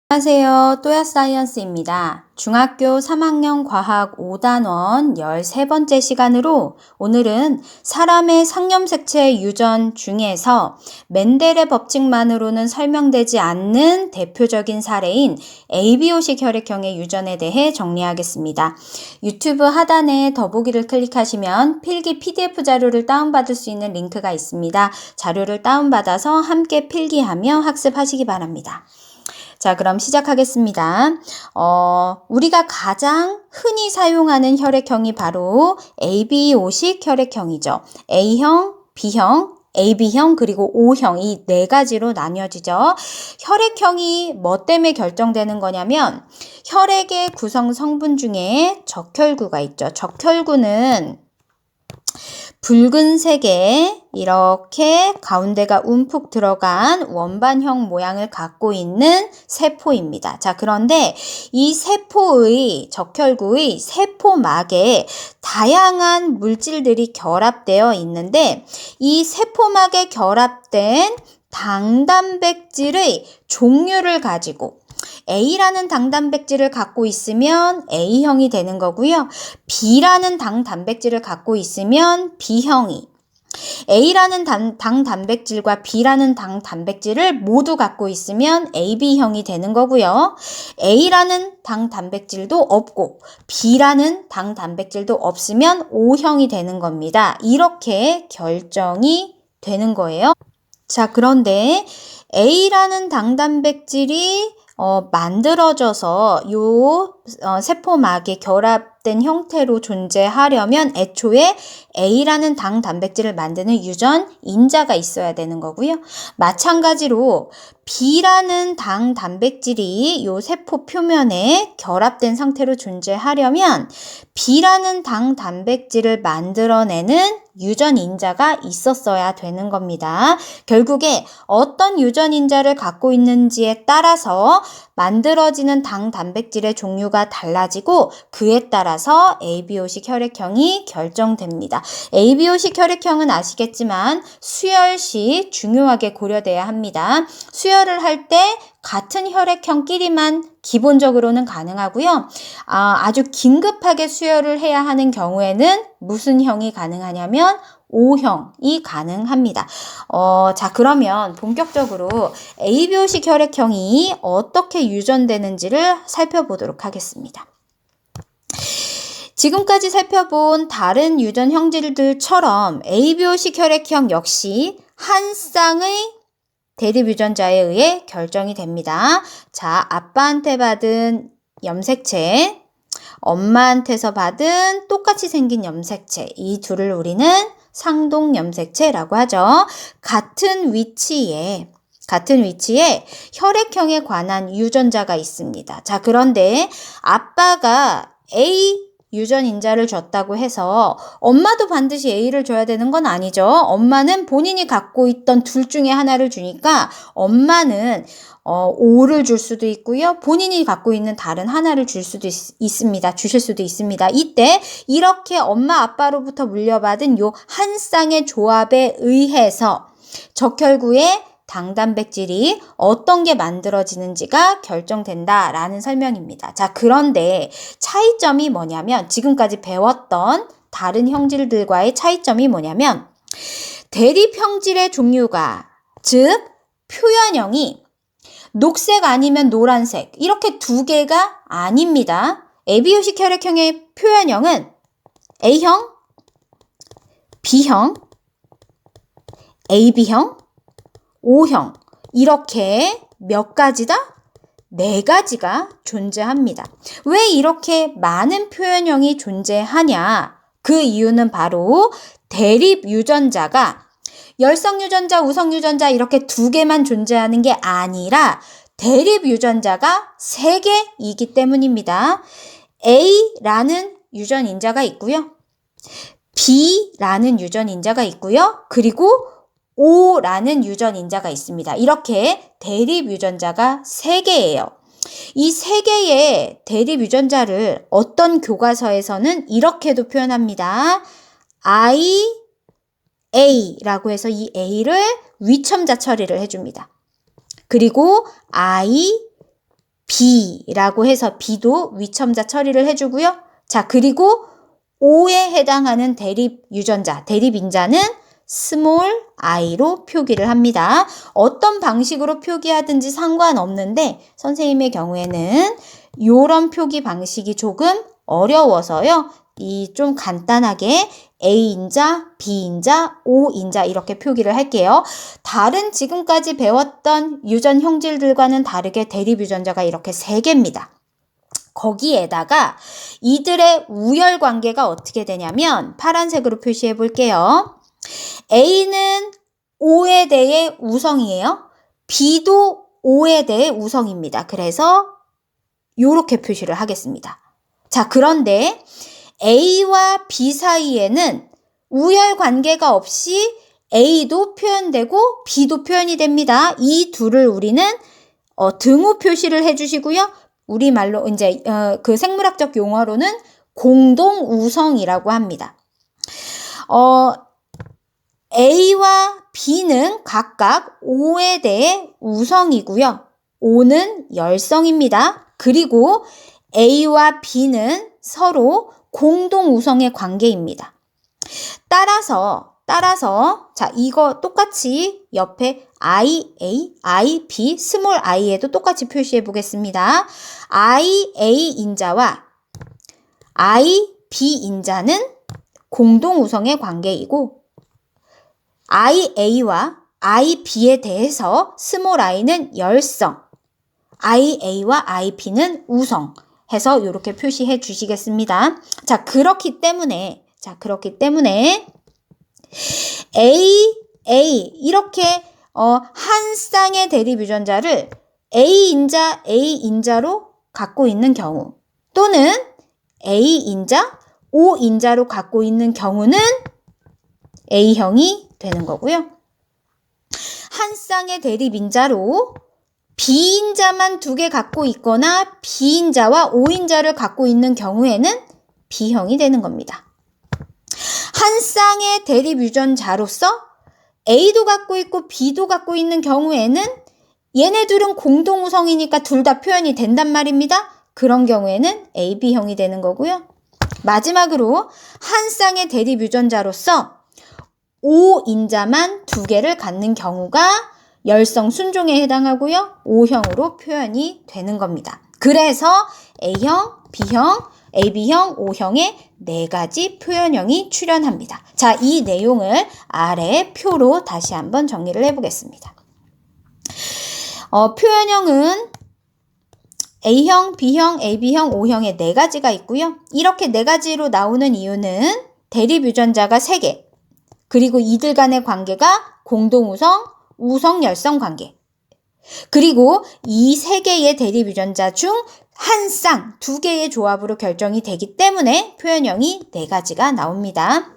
안녕하세요. 또야사이언스입니다. 중학교 3학년 과학 5단원 13번째 시간으로 오늘은 사람의 상념색체 유전 중에서 멘델의 법칙만으로는 설명되지 않는 대표적인 사례인 ABO식 혈액형의 유전에 대해 정리하겠습니다. 유튜브 하단에 더보기를 클릭하시면 필기 PDF 자료를 다운받을 수 있는 링크가 있습니다. 자료를 다운받아서 함께 필기하며 학습하시기 바랍니다. 자, 그럼 시작하겠습니다. 우리가 가장 흔히 사용하는 혈액형이 바로 ABO식 혈액형이죠. A형, B형, AB형 그리고 O형 이 네 가지로 나뉘어지죠. 혈액형이 뭐 때문에 결정되는 거냐면 혈액의 구성 성분 중에 적혈구가 있죠. 적혈구는 붉은색에 이렇게 가운데가 움푹 들어간 원반형 모양을 갖고 있는 세포입니다. 자, 그런데 이 세포의 적혈구의 세포막에 다양한 물질들이 결합되어 있는데 이 세포막에 결합된 당단백질의 종류를 가지고 A라는 당단백질을 갖고 있으면 A형이 되는 거고요. B라는 당단백질을 갖고 있으면 B형이, A라는 당단백질과 B라는 당단백질을 모두 갖고 있으면 AB형이 되는 거고요. A라는 당단백질도 없고 B라는 당단백질도 없으면 O형이 되는 겁니다. 이렇게 결정이 되는 거예요. 자, 그런데 A라는 당단백질이 만들어져서 세포막에 결합된 형태로 존재하려면 애초에 A라는 당단백질을 만드는 유전 인자가 있어야 되는 거고요. 마찬가지로 B라는 당단백질이 이 세포 표면에 결합된 상태로 존재하려면 B라는 당단백질을 만들어내는 유전 인자가 있었어야 되는 겁니다. 결국에 어떤 유전 인자를 갖고 있는지에 따라서 만들어지는 당단백질의 종류가 달라지고 그에 따라서 ABO식 혈액형이 결정됩니다. ABO식 혈액형은 아시겠지만 수혈 시 중요하게 고려돼야 합니다. 수혈을 할 때 같은 혈액형끼리만 기본적으로는 가능하고요. 아주 긴급하게 수혈을 해야 하는 경우에는 무슨 형이 가능하냐면 O형이 가능합니다. 자, 그러면 본격적으로 ABO식 혈액형이 어떻게 유전되는지를 살펴보도록 하겠습니다. 지금까지 살펴본 다른 유전 형질들처럼 ABO식 혈액형 역시 한 쌍의 대립 유전자에 의해 결정이 됩니다. 자, 아빠한테 받은 염색체, 엄마한테서 받은 똑같이 생긴 염색체, 이 둘을 우리는 상동 염색체라고 하죠. 같은 위치에 혈액형에 관한 유전자가 있습니다. 자, 그런데 아빠가 A 유전 인자를 줬다고 해서 엄마도 반드시 A를 줘야 되는 건 아니죠. 엄마는 본인이 갖고 있던 둘 중에 하나를 주니까 엄마는 O를 줄 수도 있고요. 본인이 갖고 있는 다른 하나를 줄 수도 있습니다. 주실 수도 있습니다. 이때 이렇게 엄마 아빠로부터 물려받은 요 한 쌍의 조합에 의해서 적혈구의 당단백질이 어떤 게 만들어지는지가 결정된다라는 설명입니다. 자, 그런데 차이점이 뭐냐면 지금까지 배웠던 다른 형질들과의 차이점이 뭐냐면 대립 형질의 종류가 즉 표현형이 녹색 아니면 노란색 이렇게 두 개가 아닙니다. ABO식 혈액형의 표현형은 A형, B형, AB형, O형 이렇게 몇 가지다? 네 가지가 존재합니다. 왜 이렇게 많은 표현형이 존재하냐? 그 이유는 바로 대립 유전자가 열성 유전자, 우성 유전자 이렇게 두 개만 존재하는 게 아니라 대립 유전자가 세 개이기 때문입니다. A라는 유전 인자가 있고요. B라는 유전 인자가 있고요. 그리고 O라는 유전 인자가 있습니다. 이렇게 대립 유전자가 3개예요. 이 3개의 대립 유전자를 어떤 교과서에서는 이렇게도 표현합니다. A라고 해서 이 A를 위첨자 처리를 해줍니다. 그리고 B라고 해서 B도 위첨자 처리를 해주고요. 자, 그리고 O에 해당하는 대립 유전자, 대립 인자는 small i로 표기를 합니다. 어떤 방식으로 표기하든지 상관없는데 선생님의 경우에는 이런 표기 방식이 조금 어려워서요. 이 좀 간단하게 A인자, B인자, O인자 이렇게 표기를 할게요. 다른 지금까지 배웠던 유전 형질들과는 다르게 대립 유전자가 이렇게 3개입니다. 거기에다가 이들의 우열 관계가 어떻게 되냐면 파란색으로 표시해 볼게요. A는 O에 대해 우성이에요. B도 O에 대해 우성입니다. 그래서 이렇게 표시를 하겠습니다. 자, 그런데 A와 B 사이에는 우열 관계가 없이 A도 표현되고 B도 표현이 됩니다. 이 둘을 우리는 등호 표시를 해주시고요. 우리말로 이제 그 생물학적 용어로는 공동 우성이라고 합니다. A와 B는 각각 O에 대해 우성이고요. O는 열성입니다. 그리고 A와 B는 서로 공동 우성의 관계입니다. 따라서 자, 이거 똑같이 옆에 IA, IB, 스몰 i에도 똑같이 표시해 보겠습니다. IA 인자와 IB 인자는 공동 우성의 관계이고 IA와 IB에 대해서 스몰 i는 열성, IA와 IB는 우성 해서 이렇게 표시해 주시겠습니다. 자, 그렇기 때문에 A 이렇게 한 쌍의 대립 유전자를 A인자로 갖고 있는 경우 또는 A인자, O인자로 갖고 있는 경우는 A형이 되는 거고요. 한 쌍의 대립 인자로 B인자만 2개 갖고 있거나 B인자와 O인자를 갖고 있는 경우에는 B형이 되는 겁니다. 한 쌍의 대립 유전자로서 A도 갖고 있고 B도 갖고 있는 경우에는 얘네 둘은 공동 우성이니까 둘 다 표현이 된단 말입니다. 그런 경우에는 AB형이 되는 거고요. 마지막으로 한 쌍의 대립 유전자로서 O인자만 2개를 갖는 경우가 열성 순종에 해당하고요. O형으로 표현이 되는 겁니다. 그래서 A형, B형, AB형, O형의 4가지 표현형이 출현합니다. 자, 이 내용을 아래 표로 다시 한번 정리를 해보겠습니다. 표현형은 A형, B형, AB형, O형의 4가지가 있고요. 이렇게 4가지로 나오는 이유는 대립 유전자가 3개, 그리고 이들 간의 관계가 공동우성, 우성열성 관계. 그리고 이 3개의 대립 유전자 중 한 쌍, 2개의 조합으로 결정이 되기 때문에 표현형이 4가지가 나옵니다.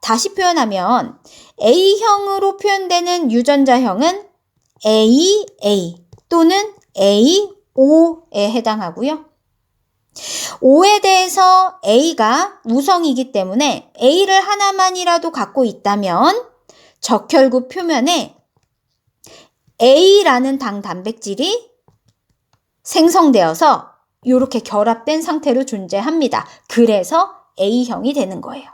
다시 표현하면 A형으로 표현되는 유전자형은 AA 또는 AO에 해당하고요. O에 대해서 A가 우성이기 때문에 A를 하나만이라도 갖고 있다면 적혈구 표면에 A라는 당 단백질이 생성되어서 이렇게 결합된 상태로 존재합니다. 그래서 A형이 되는 거예요.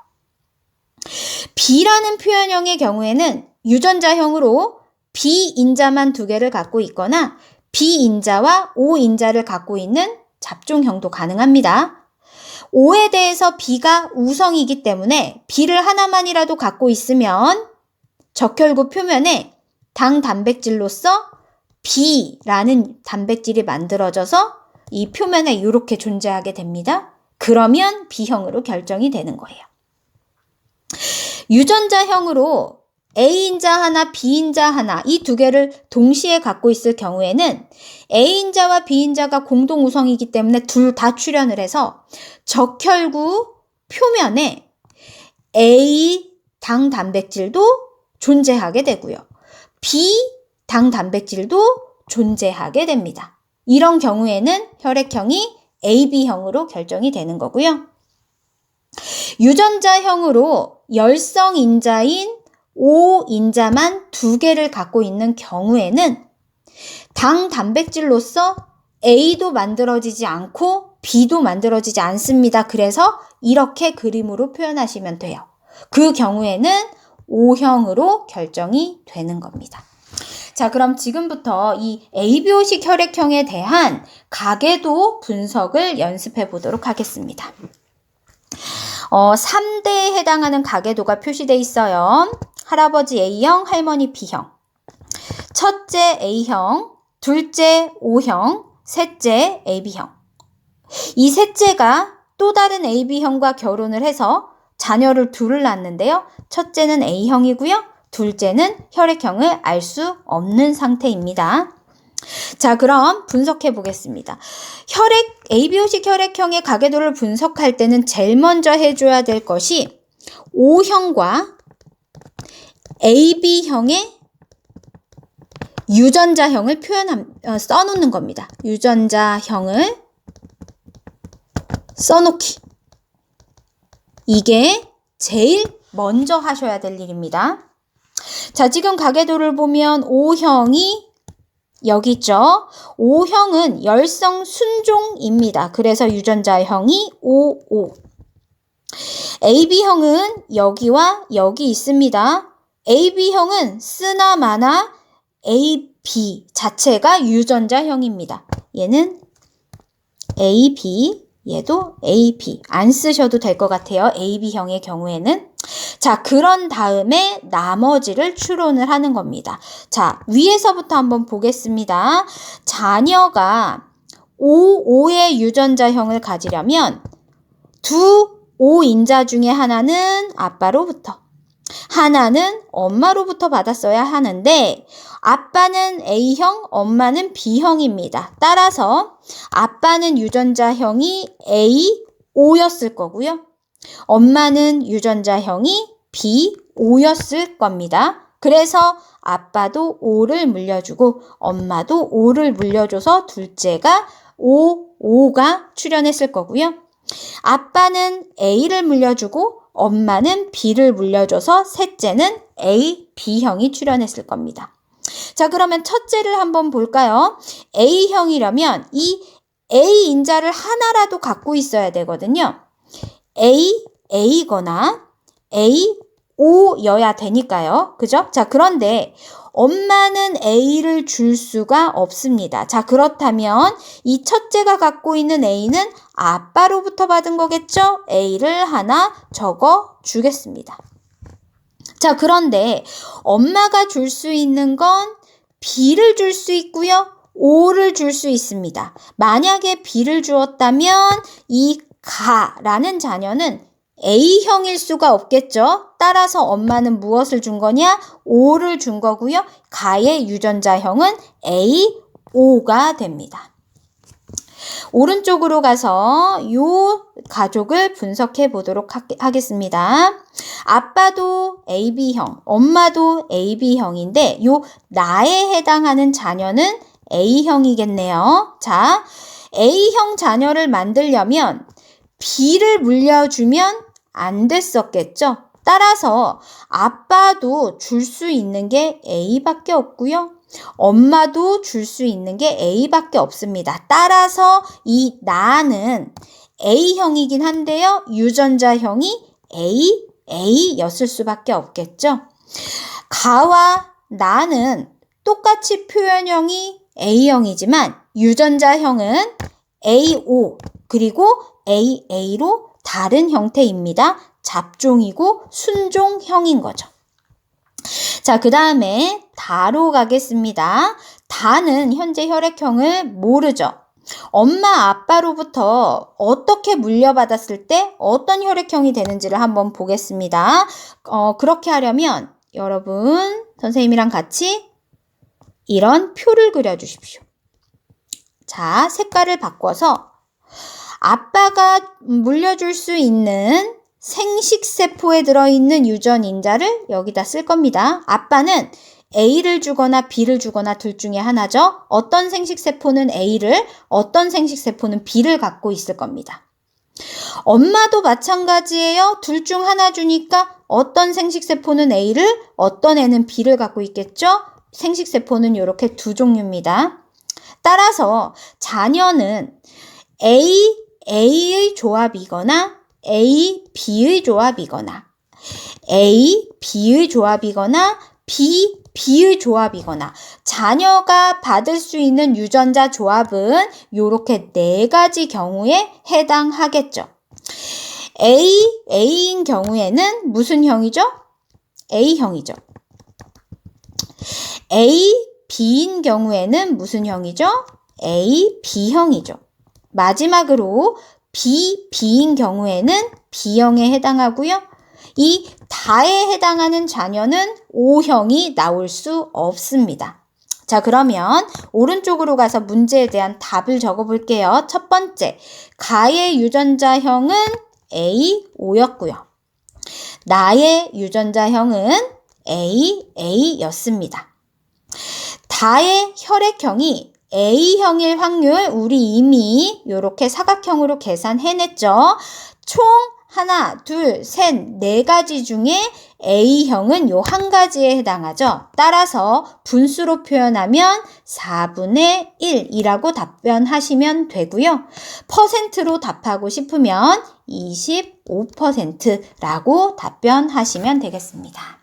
B라는 표현형의 경우에는 유전자형으로 B인자만 2개를 갖고 있거나 B인자와 O인자를 갖고 있는 잡종형도 가능합니다. O에 대해서 B가 우성이기 때문에 B를 하나만이라도 갖고 있으면 적혈구 표면에 당 단백질로서 B라는 단백질이 만들어져서 이 표면에 이렇게 존재하게 됩니다. 그러면 B형으로 결정이 되는 거예요. 유전자형으로 A인자 하나, B인자 하나 이 2개를 동시에 갖고 있을 경우에는 A인자와 B인자가 공동 우성이기 때문에 둘 다 출현을 해서 적혈구 표면에 A 당 단백질도 존재하게 되고요. B 당 단백질도 존재하게 됩니다. 이런 경우에는 혈액형이 AB형으로 결정이 되는 거고요. 유전자형으로 열성인자인 O인자만 2개를 갖고 있는 경우에는 당 단백질로서 A도 만들어지지 않고 B도 만들어지지 않습니다. 그래서 이렇게 그림으로 표현하시면 돼요. 그 경우에는 O형으로 결정이 되는 겁니다. 자, 그럼 지금부터 이 ABO식 혈액형에 대한 가계도 분석을 연습해 보도록 하겠습니다. 3대에 해당하는 가계도가 표시되어 있어요. 할아버지 A형, 할머니 B형. 첫째 A형, 둘째 O형, 셋째 AB형. 이 셋째가 또 다른 AB형과 결혼을 해서 자녀를 둘을 낳았는데요. 첫째는 A형이고요. 둘째는 혈액형을 알 수 없는 상태입니다. 자, 그럼 분석해 보겠습니다. ABO식 혈액형의 가계도를 분석할 때는 제일 먼저 해줘야 될 것이 O형과 AB형의 유전자형을 써놓는 겁니다. 유전자형을 써놓기. 이게 제일 먼저 하셔야 될 일입니다. 자, 지금 가계도를 보면 O형이 여기 있죠. O형은 열성 순종입니다. 그래서 유전자형이 OO. AB형은 여기와 여기 있습니다. AB형은 쓰나 마나 AB 자체가 유전자형입니다. 얘는 AB, 얘도 AB. 안 쓰셔도 될 것 같아요. AB형의 경우에는. 자, 그런 다음에 나머지를 추론을 하는 겁니다. 자, 위에서부터 한번 보겠습니다. 자녀가 OO의 유전자형을 가지려면 두 O인자 중에 하나는 아빠로부터, 하나는 엄마로부터 받았어야 하는데 아빠는 A형, 엄마는 B형입니다. 따라서 아빠는 유전자형이 A5였을 거고요. 엄마는 유전자형이 B5였을 겁니다. 그래서 아빠도 O를 물려주고 엄마도 O를 물려줘서 둘째가 O5가 출현했을 거고요. 아빠는 A를 물려주고 엄마는 B를 물려줘서 셋째는 A, B형이 출현했을 겁니다. 자, 그러면 첫째를 한번 볼까요? A형이라면 이 A인자를 하나라도 갖고 있어야 되거든요. A거나 A5여야 되니까요. 그죠? 자, 그런데 엄마는 A를 줄 수가 없습니다. 자, 그렇다면 이 첫째가 갖고 있는 A는 아빠로부터 받은 거겠죠? A를 하나 적어 주겠습니다. 자, 그런데 엄마가 줄 수 있는 건 B를 줄 수 있고요. O를 줄 수 있습니다. 만약에 B를 주었다면 이 가라는 자녀는 A형일 수가 없겠죠. 따라서 엄마는 무엇을 준 거냐? O를 준 거고요. 가의 유전자형은 A5가 됩니다. 오른쪽으로 가서 이 가족을 분석해 보도록 하겠습니다. 아빠도 AB형, 엄마도 AB형인데 요 나에 해당하는 자녀는 A형이겠네요. 자, A형 자녀를 만들려면 B를 물려주면 안 됐었겠죠. 따라서 아빠도 줄 수 있는 게 A밖에 없고요. 엄마도 줄 수 있는 게 A밖에 없습니다. 따라서 이 나는 A형이긴 한데요. 유전자형이 A였을 수밖에 없겠죠. 가와 나는 똑같이 표현형이 A형이지만 유전자형은 A5 그리고 AA로 다른 형태입니다. 잡종이고 순종형인 거죠. 자, 그 다음에 다로 가겠습니다. 다는 현재 혈액형을 모르죠. 엄마, 아빠로부터 어떻게 물려받았을 때 어떤 혈액형이 되는지를 한번 보겠습니다. 그렇게 하려면 여러분, 선생님이랑 같이 이런 표를 그려주십시오. 자, 색깔을 바꿔서 아빠가 물려줄 수 있는 생식세포에 들어있는 유전인자를 여기다 쓸 겁니다. 아빠는 A를 주거나 B를 주거나 둘 중에 하나죠. 어떤 생식세포는 A를, 어떤 생식세포는 B를 갖고 있을 겁니다. 엄마도 마찬가지예요. 둘 중 하나 주니까 어떤 생식세포는 A를, 어떤 애는 B를 갖고 있겠죠. 생식세포는 이렇게 두 종류입니다. 따라서 자녀는 A의 조합이거나 A, B의 조합이거나 A, B의 조합이거나 B, B의 조합이거나 자녀가 받을 수 있는 유전자 조합은 이렇게 4가지 경우에 해당하겠죠. A인 경우에는 무슨 형이죠? A형이죠. A, B인 경우에는 무슨 형이죠? A, B형이죠. 마지막으로 B, B인 경우에는 B형에 해당하고요. 이 다에 해당하는 자녀는 O형이 나올 수 없습니다. 자, 그러면 오른쪽으로 가서 문제에 대한 답을 적어볼게요. 첫 번째, 가의 유전자형은 A5였고요. 나의 유전자형은 AA였습니다. 다의 혈액형이 A형일 확률 우리 이미 이렇게 사각형으로 계산해냈죠. 총 하나, 둘, 셋, 4가지 중에 A형은 요 한 가지에 해당하죠. 따라서 분수로 표현하면 4분의 1이라고 답변하시면 되고요. 퍼센트로 답하고 싶으면 25%라고 답변하시면 되겠습니다.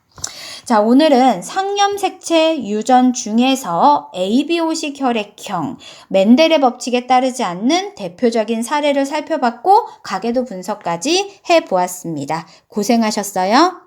자, 오늘은 상염색체 유전 중에서 ABO식 혈액형, 멘델의 법칙에 따르지 않는 대표적인 사례를 살펴봤고 가계도 분석까지 해보았습니다. 고생하셨어요.